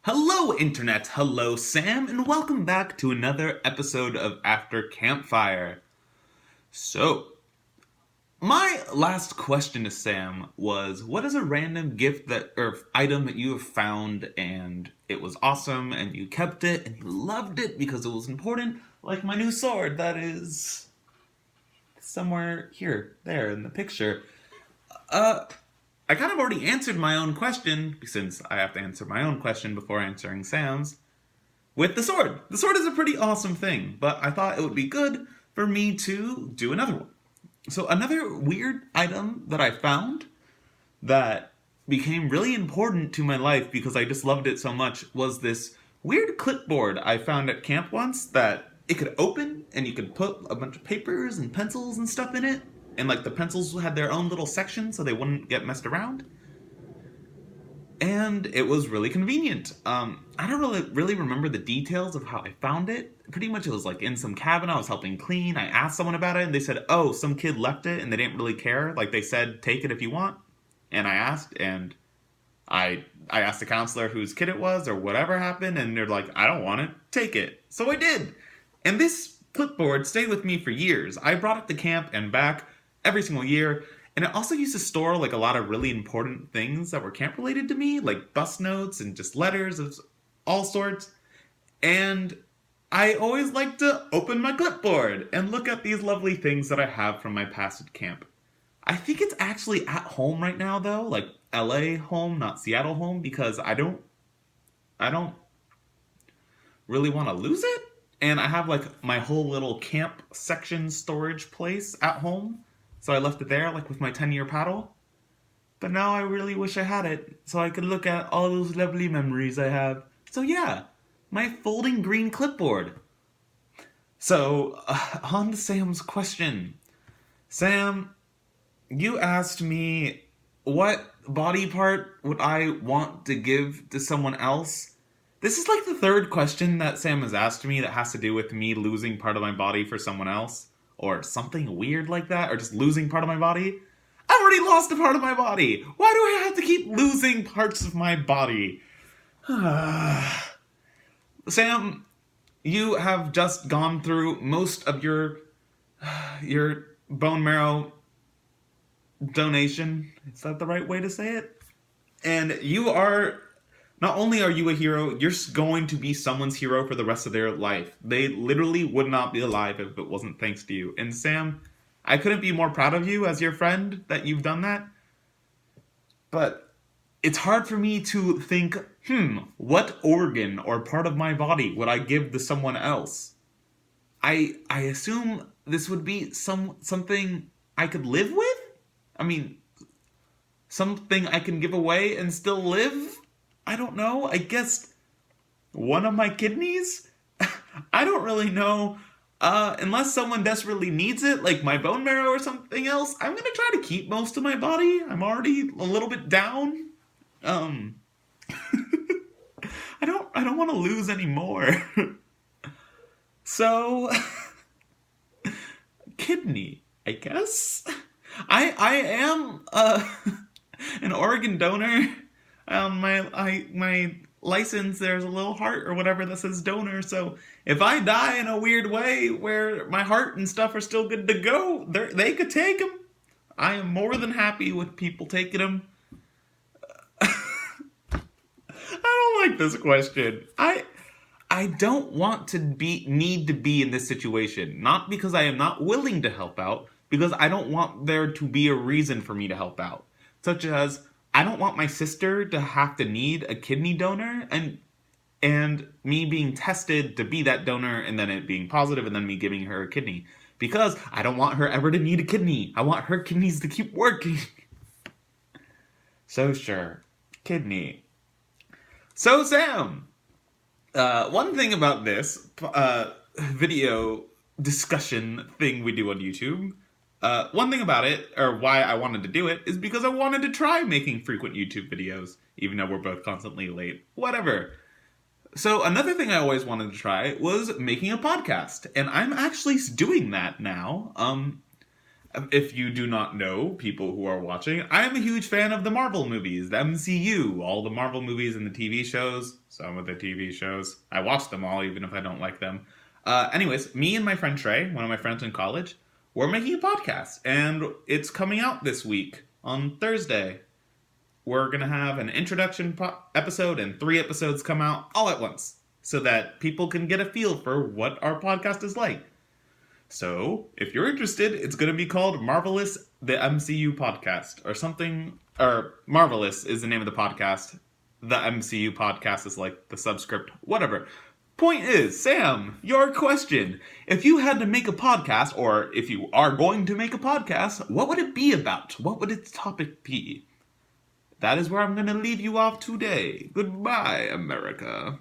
Hello, Internet. Hello, Sam, and welcome back to another episode of After Campfire. So, my last question to Sam was, what is a random gift that or item that you have found and it was awesome and you kept it and you loved it because it was important, like my new sword that is somewhere here, there in the picture. I kind of already answered my own question, since I have to answer my own question before answering Sam's, with the sword. The sword is a pretty awesome thing, but I thought it would be good for me to do another one. So another weird item that I found that became really important to my life because I just loved it so much was this weird clipboard I found at camp once that it could open and you could put a bunch of papers and pencils and stuff in it. And like the pencils had their own little section so they wouldn't get messed around. And it was really convenient. I don't really remember the details of how I found it. Pretty much it was like in some cabin I was helping clean. I asked someone about it and they said, oh, some kid left it and they didn't really care. Like they said, take it if you want. And I asked and I asked the counselor whose kid it was or whatever happened. And they're like, I don't want it. Take it. So I did. And this clipboard stayed with me for years. I brought it to camp and back every single year. And it also used to store like a lot of really important things that were camp related to me, like bus notes and just letters of all sorts. And I always like to open my clipboard and look at these lovely things that I have from my past at camp. I think it's actually at home right now though, like LA home, not Seattle home, because I don't really want to lose it. And I have like my whole little camp section storage place at home. So I left it there, like with my 10-year paddle. But now I really wish I had it, so I could look at all those lovely memories I have. So yeah, my folding green clipboard. So, on to Sam's question. Sam, you asked me what body part would I want to give to someone else? This is like the third question that Sam has asked me that has to do with me losing part of my body for someone else. Or something weird like that, or just losing part of my body. I've already lost a part of my body. Why do I have to keep losing parts of my body? Sam, you have just gone through most of your bone marrow donation. Is that the right way to say it? And you are, not only are you a hero, you're going to be someone's hero for the rest of their life. They literally would not be alive if it wasn't thanks to you. And Sam, I couldn't be more proud of you as your friend that you've done that. But it's hard for me to think, what organ or part of my body would I give to someone else? I assume this would be something I could live with? I mean, something I can give away and still live? I don't know. I guess one of my kidneys? I don't really know. Unless someone desperately needs it, like my bone marrow or something else, I'm gonna try to keep most of my body. I'm already a little bit down. I don't want to lose any more. So, kidney, I guess. I am an organ donor. My license, there's a little heart or whatever that says donor, so if I die in a weird way where my heart and stuff are still good to go, they could take them. I am more than happy with people taking them. I don't like this question. I don't want to need to be in this situation, not because I am not willing to help out, because I don't want there to be a reason for me to help out, such as I don't want my sister to have to need a kidney donor and me being tested to be that donor and then it being positive and then me giving her a kidney. Because I don't want her ever to need a kidney. I want her kidneys to keep working. So sure, kidney. So Sam, one thing about this video discussion thing we do on YouTube, one thing about it, or why I wanted to do it, is because I wanted to try making frequent YouTube videos, even though we're both constantly late. Whatever. So another thing I always wanted to try was making a podcast, and I'm actually doing that now. If you do not know, people who are watching, I am a huge fan of the Marvel movies, the MCU, all the Marvel movies and the TV shows, some of the TV shows. I watch them all, even if I don't like them. Anyways, me and my friend Trey, one of my friends in college, we're making a podcast, and it's coming out this week on Thursday. We're going to have an introduction episode and 3 episodes come out all at once so that people can get a feel for what our podcast is like. So, if you're interested, it's going to be called Marvelous, the MCU Podcast, or something, or Marvelous is the name of the podcast. The MCU Podcast is like the subscript, whatever. Point is, Sam, your question. If you had to make a podcast, or if you are going to make a podcast, what would it be about? What would its topic be? That is where I'm going to leave you off today. Goodbye, America.